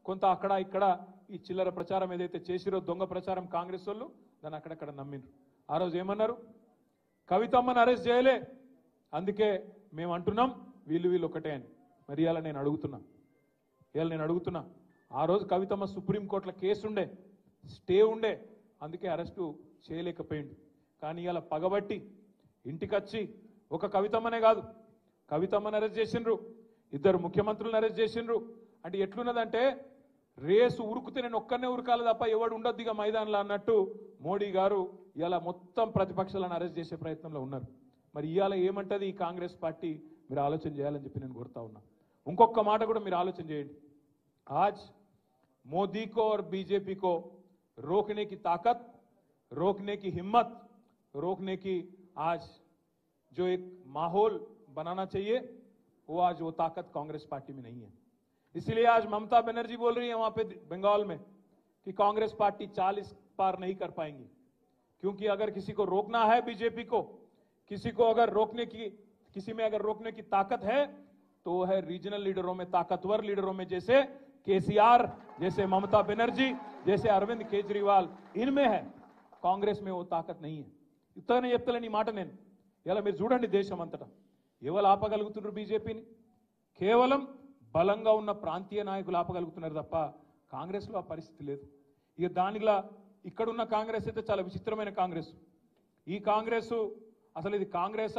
కొంత అక్కడ ఇక్కడ ఈ చిల్లర ప్రచారం ఏదైతే చేసిరో దొంగ ప్రచారం కాంగ్రెస్ వాళ్ళు దాన్ని అక్కడక్కడ నమ్మిండ్రు. ఆ రోజు ఏమన్నారు? కవితమ్మను అరెస్ట్ చేయలే, అందుకే మేము అంటున్నాం వీళ్ళు ఒకటే అని. మరి ఇవాళ నేను అడుగుతున్నా ఆ రోజు కవితమ్మ సుప్రీంకోర్టులో కేసు ఉండే, స్టే ఉండే, అందుకే అరెస్టు చేయలేకపోయిండు. కానీ ఇవాళ పగబట్టి ఇంటికొచ్చి ఒక కవితమ్మనే కాదు, కవితమ్మను అరెస్ట్ చేసిండ్రు, 2 ముఖ్యమంత్రులను అరెస్ట్ చేసిండ్రు. అంటే ఎట్లున్నదంటే రేసు ఉరుకుతే నేను ఒక్కనే ఉరకాలి తప్ప ఎవడు ఉండొద్దు ఇక మైదానంలో అన్నట్టు మోడీ గారు ఇలా మొత్తం ప్రతిపక్షాలను అరెస్ట్ చేసే ప్రయత్నంలో ఉన్నారు. మరి ఇవాళ ఏమంటది ఈ కాంగ్రెస్ పార్టీ? మీరు ఆలోచన చేయాలని చెప్పి నేను కోరుతా ఉన్నా. ఇంకొక మాట కూడా మీరు ఆలోచన చేయండి. आज मोदी को और बीजेपी को रोकने की ताकत, रोकने की हिम्मत, रोकने की आज जो एक माहौल बनाना चाहिए वो आज वो ताकत कांग्रेस पार्टी में नहीं है. इसलिए आज ममता बनर्जी बोल रही है वहां पे बंगाल में कि कांग्रेस पार्टी 40 पार नहीं कर पाएंगी, क्योंकि अगर किसी को रोकना है बीजेपी को, किसी को अगर किसी में अगर रोकने की ताकत है तो वो है रीजनल लीडरों में, ताकतवर लीडरों में, जैसे केसीआर, जैसे ममता बनर्जी, जैसे अरविंद केजरीवाल, इनमें है. कांग्रेस में वो ताकत नहीं है. ఇతనే చెప్తలేని మాట నేను. ఇలా మీరు చూడండి దేశం అంతటా ఎవరు ఆపగలుగుతున్నారు బీజేపీని? కేవలం బలంగా ఉన్న ప్రాంతీయ నాయకులు ఆపగలుగుతున్నారు తప్ప కాంగ్రెస్లో ఆ పరిస్థితి లేదు. ఇక దానిలా ఇక్కడున్న కాంగ్రెస్ అయితే చాలా విచిత్రమైన కాంగ్రెస్. ఈ కాంగ్రెస్ అసలు ఇది కాంగ్రెస్